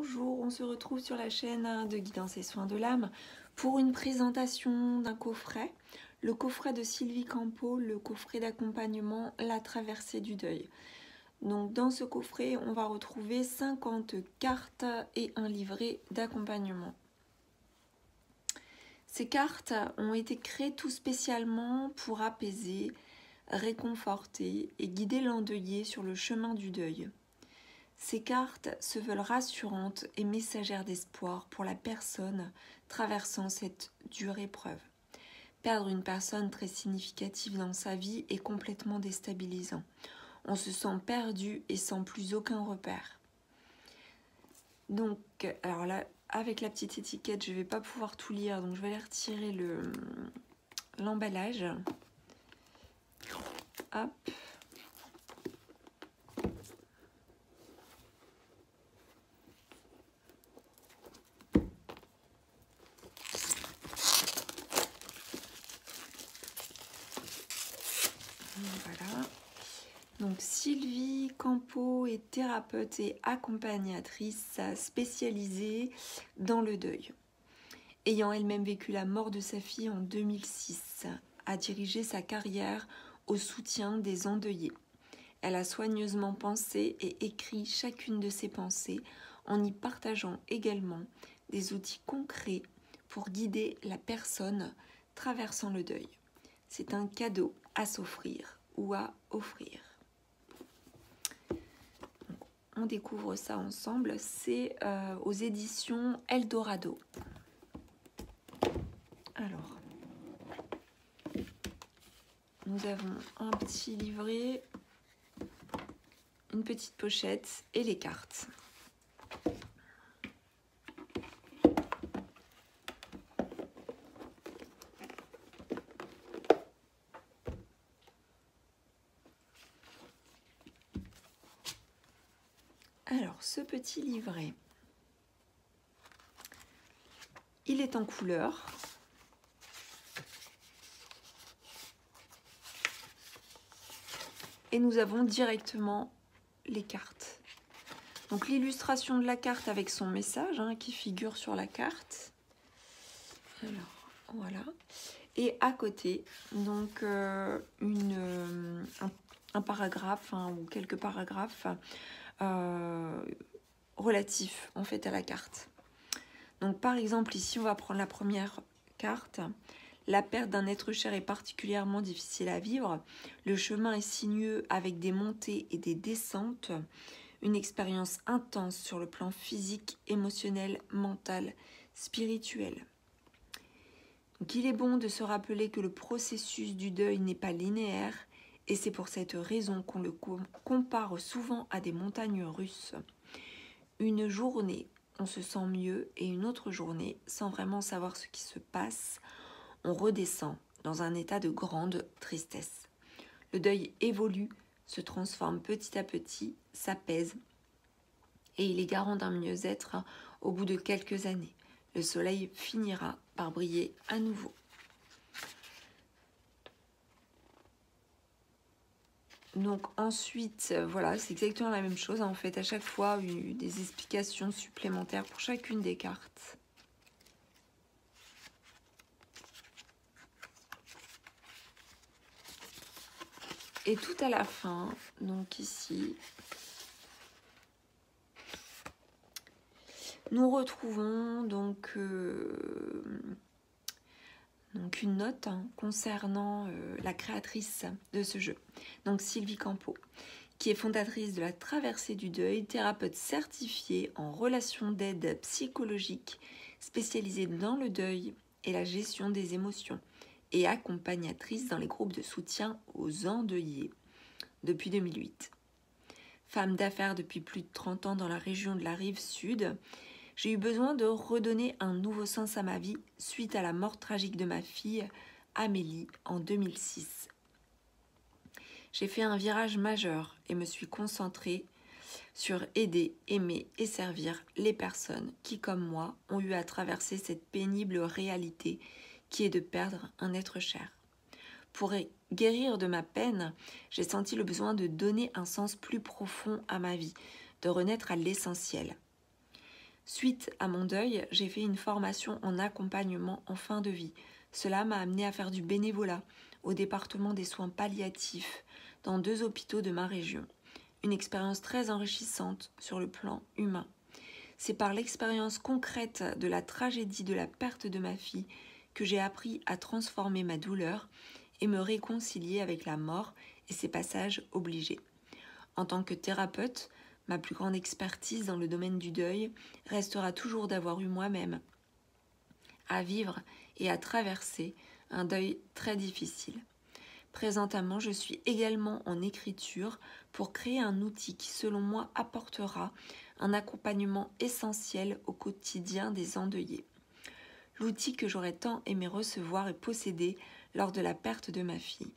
Bonjour, on se retrouve sur la chaîne de Guidance et Soins de l'âme pour une présentation d'un coffret, le coffret de Sylvie Campeau, le coffret d'accompagnement La traversée du deuil. Donc dans ce coffret, on va retrouver 50 cartes et un livret d'accompagnement. Ces cartes ont été créées tout spécialement pour apaiser, réconforter et guider l'endeuillé sur le chemin du deuil. Ces cartes se veulent rassurantes et messagères d'espoir pour la personne traversant cette dure épreuve. Perdre une personne très significative dans sa vie est complètement déstabilisant. On se sent perdu et sans plus aucun repère. Donc, alors là, avec la petite étiquette, je ne vais pas pouvoir tout lire, donc je vais aller retirer l'emballage. Hop. Voilà. Donc Sylvie Campeau est thérapeute et accompagnatrice spécialisée dans le deuil. Ayant elle-même vécu la mort de sa fille en 2006, a dirigé sa carrière au soutien des endeuillés. Elle a soigneusement pensé et écrit chacune de ses pensées en y partageant également des outils concrets pour guider la personne traversant le deuil. C'est un cadeau à s'offrir ou à offrir. On découvre ça ensemble, c'est aux éditions Eldorado. Alors, nous avons un petit livret, une petite pochette et les cartes. Alors, ce petit livret, il est en couleur. Et nous avons directement les cartes. Donc l'illustration de la carte avec son message qui figure sur la carte. Alors, voilà. Et à côté, donc un paragraphe ou quelques paragraphes relatifs en fait à la carte. Donc par exemple ici on va prendre la première carte. La perte d'un être cher est particulièrement difficile à vivre. Le chemin est sinueux avec des montées et des descentes. Une expérience intense sur le plan physique, émotionnel, mental, spirituel. Donc il est bon de se rappeler que le processus du deuil n'est pas linéaire et c'est pour cette raison qu'on le compare souvent à des montagnes russes. Une journée, on se sent mieux et une autre journée, sans vraiment savoir ce qui se passe, on redescend dans un état de grande tristesse. Le deuil évolue, se transforme petit à petit, s'apaise et il est garant d'un mieux-être au bout de quelques années. Le soleil finira par briller à nouveau. Donc ensuite, voilà, c'est exactement la même chose. En fait, à chaque fois, des explications supplémentaires pour chacune des cartes. Et tout à la fin, donc ici, nous retrouvons donc une note concernant la créatrice de ce jeu, donc Sylvie Campeau, qui est fondatrice de la traversée du deuil, thérapeute certifiée en relations d'aide psychologique, spécialisée dans le deuil et la gestion des émotions, et accompagnatrice dans les groupes de soutien aux endeuillés depuis 2008. Femme d'affaires depuis plus de 30 ans dans la région de la Rive-Sud, j'ai eu besoin de redonner un nouveau sens à ma vie suite à la mort tragique de ma fille, Amélie, en 2006. J'ai fait un virage majeur et me suis concentrée sur aider, aimer et servir les personnes qui, comme moi, ont eu à traverser cette pénible réalité qui est de perdre un être cher. Pour guérir de ma peine, j'ai senti le besoin de donner un sens plus profond à ma vie, de renaître à l'essentiel. Suite à mon deuil, j'ai fait une formation en accompagnement en fin de vie. Cela m'a amené à faire du bénévolat au département des soins palliatifs dans 2 hôpitaux de ma région. Une expérience très enrichissante sur le plan humain. C'est par l'expérience concrète de la tragédie de la perte de ma fille que j'ai appris à transformer ma douleur et me réconcilier avec la mort et ses passages obligés. En tant que thérapeute, ma plus grande expertise dans le domaine du deuil restera toujours d'avoir eu moi-même à vivre et à traverser un deuil très difficile. Présentement, je suis également en écriture pour créer un outil qui, selon moi, apportera un accompagnement essentiel au quotidien des endeuillés. L'outil que j'aurais tant aimé recevoir et posséder lors de la perte de ma fille.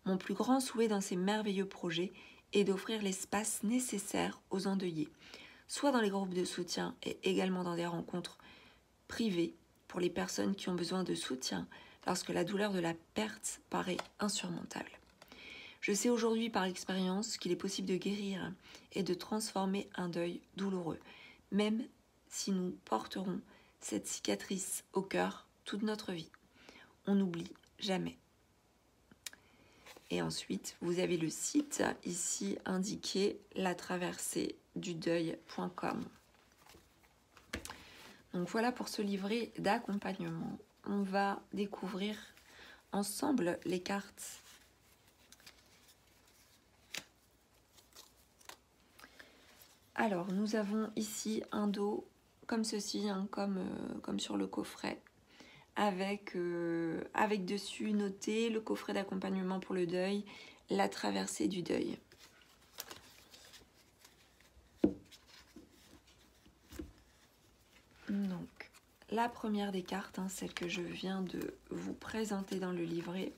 Mon plus grand souhait dans ces merveilleux projets est d'offrir l'espace nécessaire aux endeuillés, soit dans les groupes de soutien et également dans des rencontres privées pour les personnes qui ont besoin de soutien lorsque la douleur de la perte paraît insurmontable. Je sais aujourd'hui par expérience qu'il est possible de guérir et de transformer un deuil douloureux, même si nous porterons cette cicatrice au cœur toute notre vie. On n'oublie jamais. Et ensuite, vous avez le site ici indiqué, latraversée-du-deuil.com. Donc voilà pour ce livret d'accompagnement. On va découvrir ensemble les cartes. Alors, nous avons ici un dos comme ceci, hein, comme sur le coffret, avec dessus noté le coffret d'accompagnement pour le deuil, la traversée du deuil. Donc, la première des cartes, hein, celle que je viens de vous présenter dans le livret.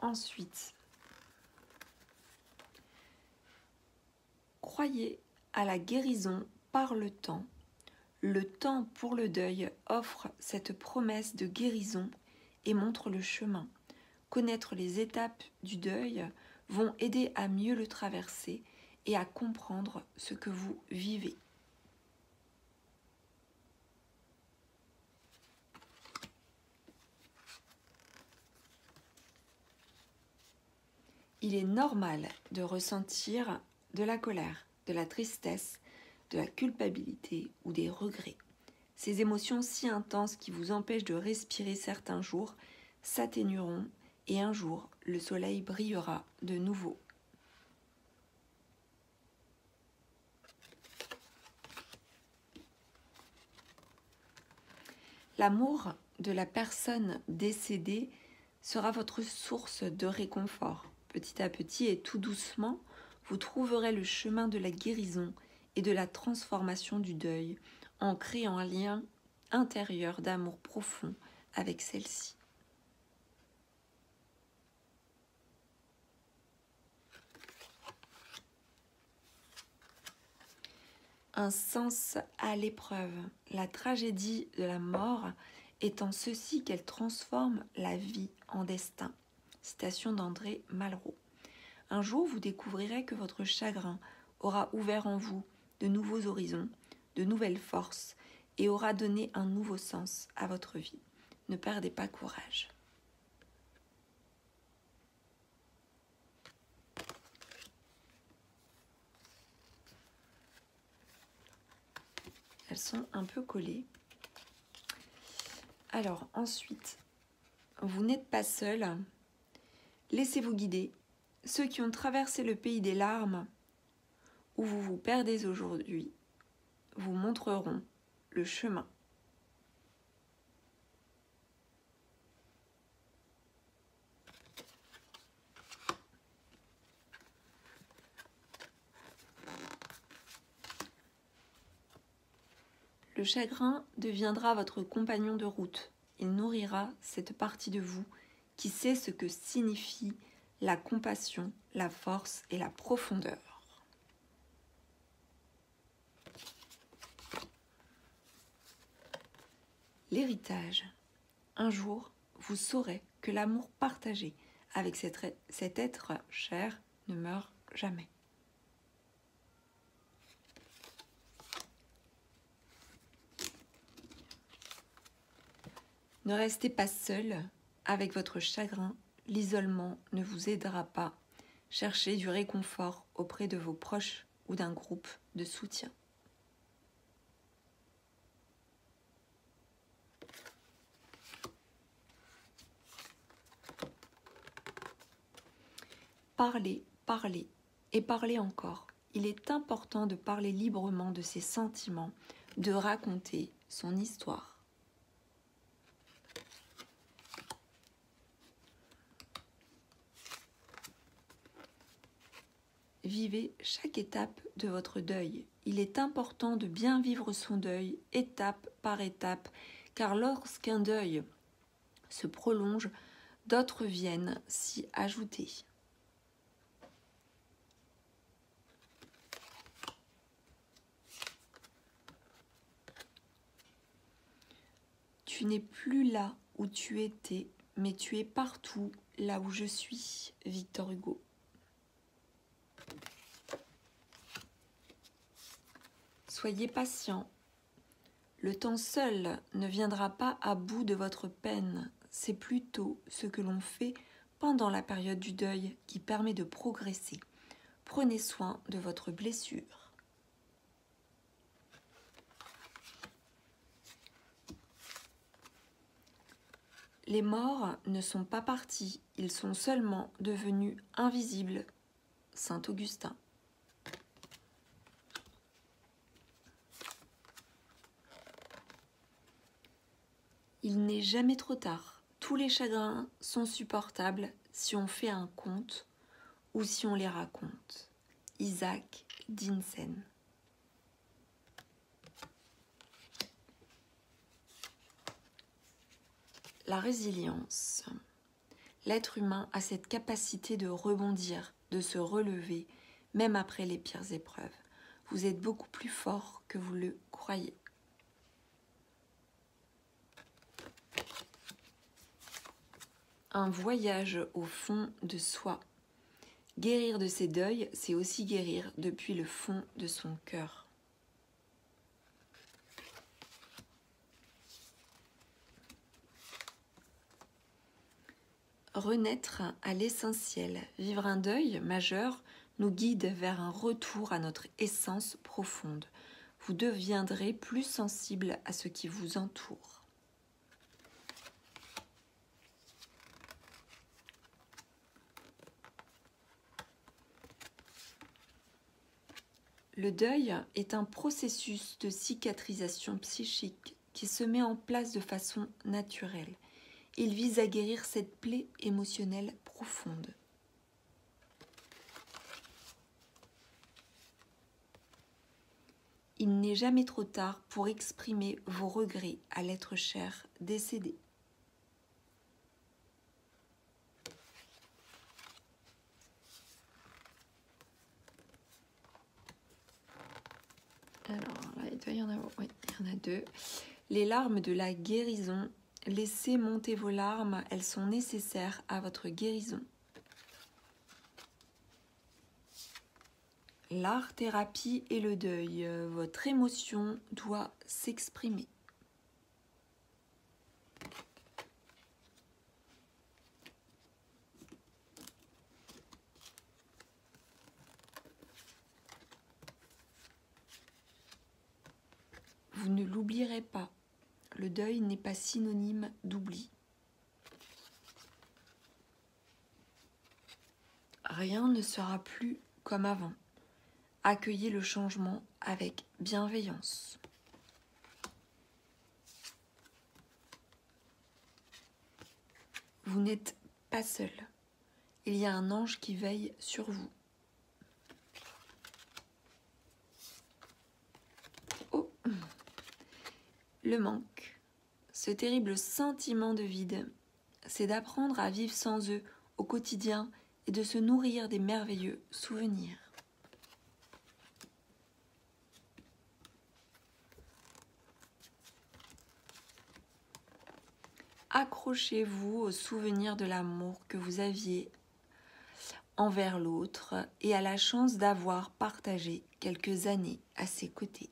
Ensuite, croyez à la guérison par le temps. Le temps pour le deuil offre cette promesse de guérison et montre le chemin. Connaître les étapes du deuil vont aider à mieux le traverser et à comprendre ce que vous vivez. Il est normal de ressentir de la colère, de la tristesse, de la culpabilité ou des regrets. Ces émotions si intenses qui vous empêchent de respirer certains jours s'atténueront et un jour, le soleil brillera de nouveau. L'amour de la personne décédée sera votre source de réconfort. Petit à petit et tout doucement, vous trouverez le chemin de la guérison et de la transformation du deuil en créant un lien intérieur d'amour profond avec celle-ci. Un sens à l'épreuve. La tragédie de la mort est en ceci qu'elle transforme la vie en destin. Citation d'André Malraux. Un jour, vous découvrirez que votre chagrin aura ouvert en vous de nouveaux horizons, de nouvelles forces et aura donné un nouveau sens à votre vie. Ne perdez pas courage. Elles sont un peu collées. Alors ensuite, vous n'êtes pas seul. Laissez-vous guider. Ceux qui ont traversé le pays des larmes, où vous vous perdez aujourd'hui, vous montreront le chemin. Le chagrin deviendra votre compagnon de route. Il nourrira cette partie de vous qui sait ce que signifie la compassion, la force et la profondeur. L'héritage. Un jour, vous saurez que l'amour partagé avec cet être cher ne meurt jamais. Ne restez pas seul avec votre chagrin, l'isolement ne vous aidera pas. Cherchez du réconfort auprès de vos proches ou d'un groupe de soutien. Parlez, parlez et parlez encore. Il est important de parler librement de ses sentiments, de raconter son histoire. Vivez chaque étape de votre deuil. Il est important de bien vivre son deuil, étape par étape, car lorsqu'un deuil se prolonge, d'autres viennent s'y ajouter. Tu n'es plus là où tu étais, mais tu es partout là où je suis. Victor Hugo. Soyez patient. Le temps seul ne viendra pas à bout de votre peine. C'est plutôt ce que l'on fait pendant la période du deuil qui permet de progresser. Prenez soin de votre blessure. Les morts ne sont pas partis, ils sont seulement devenus invisibles. Saint Augustin. Il n'est jamais trop tard. Tous les chagrins sont supportables si on fait un conte ou si on les raconte. Isaac Dinesen. La résilience. L'être humain a cette capacité de rebondir, de se relever, même après les pires épreuves. Vous êtes beaucoup plus fort que vous le croyez. Un voyage au fond de soi. Guérir de ses deuils, c'est aussi guérir depuis le fond de son cœur. Renaître à l'essentiel. Vivre un deuil majeur nous guide vers un retour à notre essence profonde. Vous deviendrez plus sensible à ce qui vous entoure. Le deuil est un processus de cicatrisation psychique qui se met en place de façon naturelle. Il vise à guérir cette plaie émotionnelle profonde. Il n'est jamais trop tard pour exprimer vos regrets à l'être cher décédé. Alors là, il doit y en avoir, oui, il y en a deux. Les larmes de la guérison. Laissez monter vos larmes, elles sont nécessaires à votre guérison. L'art-thérapie et le deuil. Votre émotion doit s'exprimer. Vous ne l'oublierez pas. Le deuil n'est pas synonyme d'oubli. Rien ne sera plus comme avant. Accueillez le changement avec bienveillance. Vous n'êtes pas seul. Il y a un ange qui veille sur vous. Oh, le manque. Ce terrible sentiment de vide, c'est d'apprendre à vivre sans eux au quotidien et de se nourrir des merveilleux souvenirs. accrochez-vous au souvenir de l'amour que vous aviez envers l'autre et à la chance d'avoir partagé quelques années à ses côtés.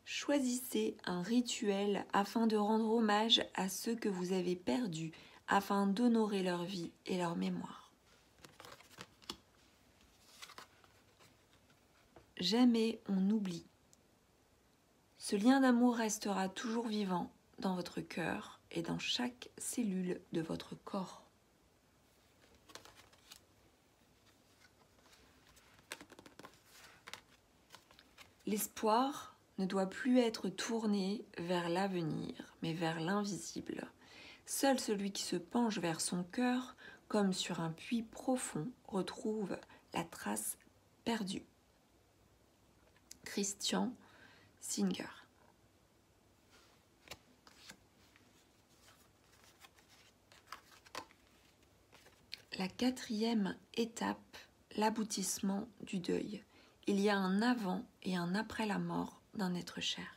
Choisissez un rituel afin de rendre hommage à ceux que vous avez perdus, afin d'honorer leur vie et leur mémoire. Jamais on n'oublie. Ce lien d'amour restera toujours vivant dans votre cœur et dans chaque cellule de votre corps. L'espoir ne doit plus être tourné vers l'avenir, mais vers l'invisible. Seul celui qui se penche vers son cœur, comme sur un puits profond, retrouve la trace perdue. Christian Singer. La 4e étape, l'aboutissement du deuil. Il y a un avant et un après la mort d'un être cher.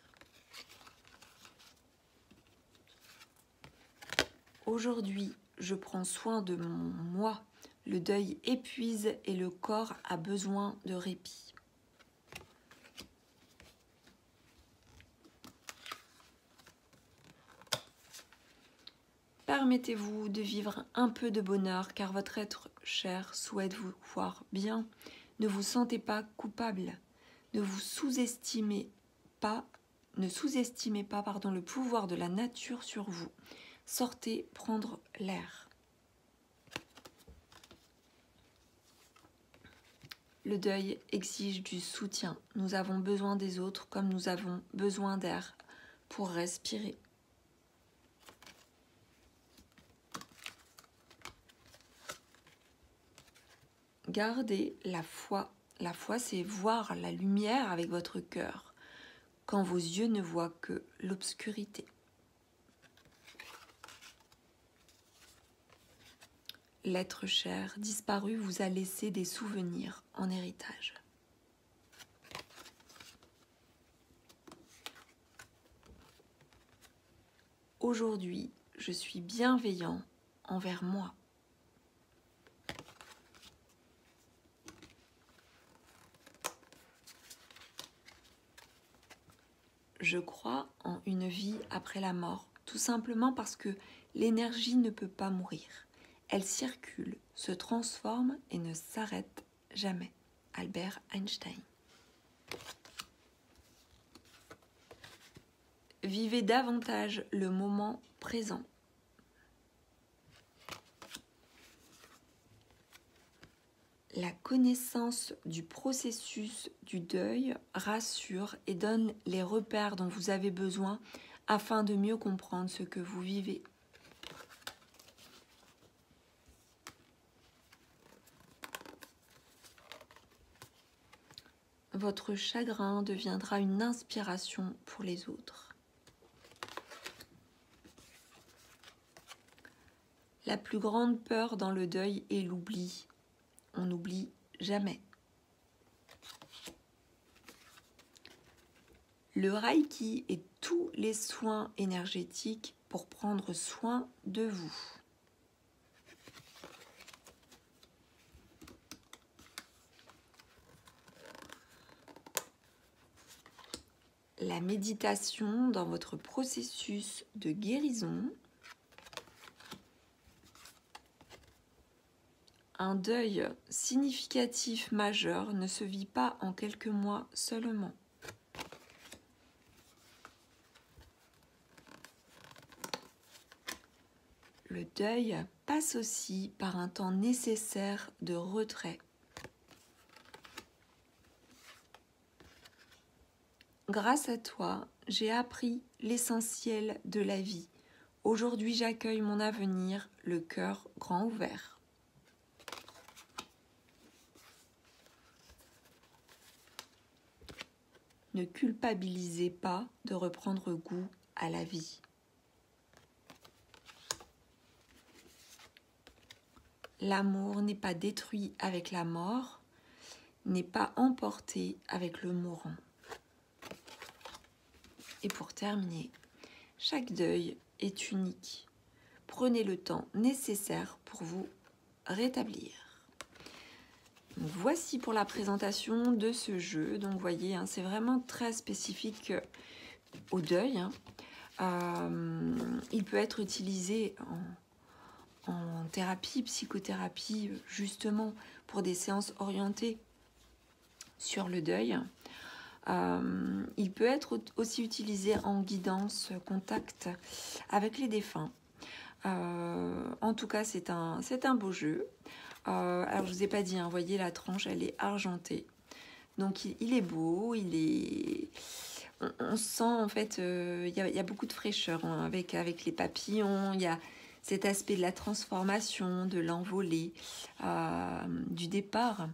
Aujourd'hui, je prends soin de mon moi. Le deuil épuise et le corps a besoin de répit. Permettez-vous de vivre un peu de bonheur car votre être cher souhaite vous voir bien. Ne vous sentez pas coupable. Ne sous-estimez pas le pouvoir de la nature sur vous. Sortez prendre l'air. Le deuil exige du soutien. Nous avons besoin des autres comme nous avons besoin d'air pour respirer. Gardez la foi. La foi, c'est voir la lumière avec votre cœur, quand vos yeux ne voient que l'obscurité. L'être cher disparu vous a laissé des souvenirs en héritage. Aujourd'hui, je suis bienveillant envers moi. Je crois en une vie après la mort, tout simplement parce que l'énergie ne peut pas mourir. Elle circule, se transforme et ne s'arrête jamais. Albert Einstein. Vivez davantage le moment présent. La connaissance du processus du deuil rassure et donne les repères dont vous avez besoin afin de mieux comprendre ce que vous vivez. Votre chagrin deviendra une inspiration pour les autres. La plus grande peur dans le deuil est l'oubli. On n'oublie jamais. Le Reiki et tous les soins énergétiques pour prendre soin de vous. La méditation dans votre processus de guérison. Un deuil significatif majeur ne se vit pas en quelques mois seulement. Le deuil passe aussi par un temps nécessaire de retrait. Grâce à toi, j'ai appris l'essentiel de la vie. Aujourd'hui, j'accueille mon avenir, le cœur grand ouvert. Ne culpabilisez pas de reprendre goût à la vie. L'amour n'est pas détruit avec la mort, n'est pas emporté avec le mourant. Et pour terminer, chaque deuil est unique. Prenez le temps nécessaire pour vous rétablir. Donc, voici pour la présentation de ce jeu. Donc vous voyez, hein, c'est vraiment très spécifique au deuil. Hein. Il peut être utilisé en thérapie, psychothérapie, justement pour des séances orientées sur le deuil. Il peut être aussi utilisé en guidance, contact avec les défunts. En tout cas, c'est un beau jeu. Alors, je ne vous ai pas dit, hein, vous voyez, la tranche, elle est argentée. Donc, il est beau, on sent, en fait, il y a beaucoup de fraîcheur hein, avec les papillons. Il y a cet aspect de la transformation, de l'envolée, du départ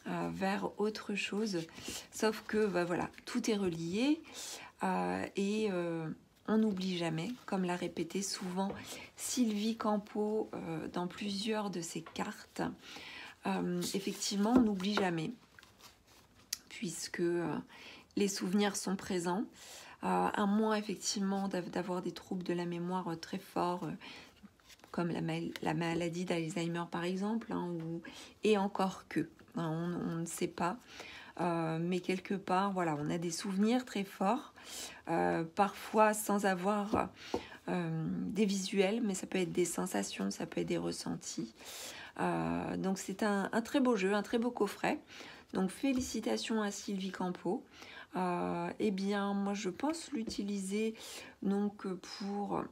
vers autre chose. Sauf que, voilà, tout est relié et on n'oublie jamais, comme l'a répété souvent Sylvie Campeau dans plusieurs de ses cartes. Effectivement, on n'oublie jamais, puisque les souvenirs sont présents, à moins effectivement d'avoir des troubles de la mémoire très forts, comme la maladie d'Alzheimer par exemple, hein, et encore que, hein, on ne sait pas. Mais quelque part, voilà, on a des souvenirs très forts, parfois sans avoir des visuels, mais ça peut être des sensations, ça peut être des ressentis. Donc c'est un très beau jeu, un très beau coffret. Donc félicitations à Sylvie Campeau. Eh bien, moi je pense l'utiliser donc pour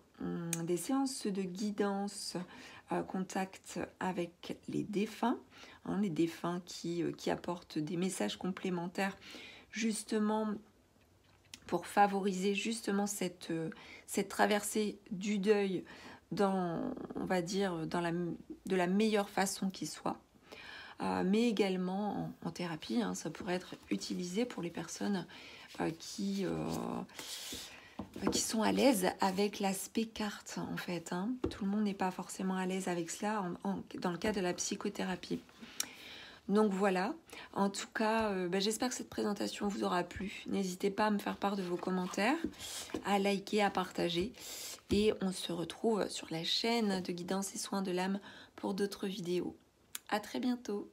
des séances de guidance, contact avec les défunts. Hein, les défunts qui apportent des messages complémentaires justement pour favoriser justement cette traversée du deuil on va dire, de la meilleure façon qui soit. Mais également en thérapie, hein, ça pourrait être utilisé pour les personnes qui sont à l'aise avec l'aspect carte en fait. Hein. Tout le monde n'est pas forcément à l'aise avec cela dans le cadre de la psychothérapie. Donc voilà, en tout cas, j'espère que cette présentation vous aura plu. N'hésitez pas à me faire part de vos commentaires, à liker, à partager. Et on se retrouve sur la chaîne de Guidance et Soins de l'âme pour d'autres vidéos. À très bientôt.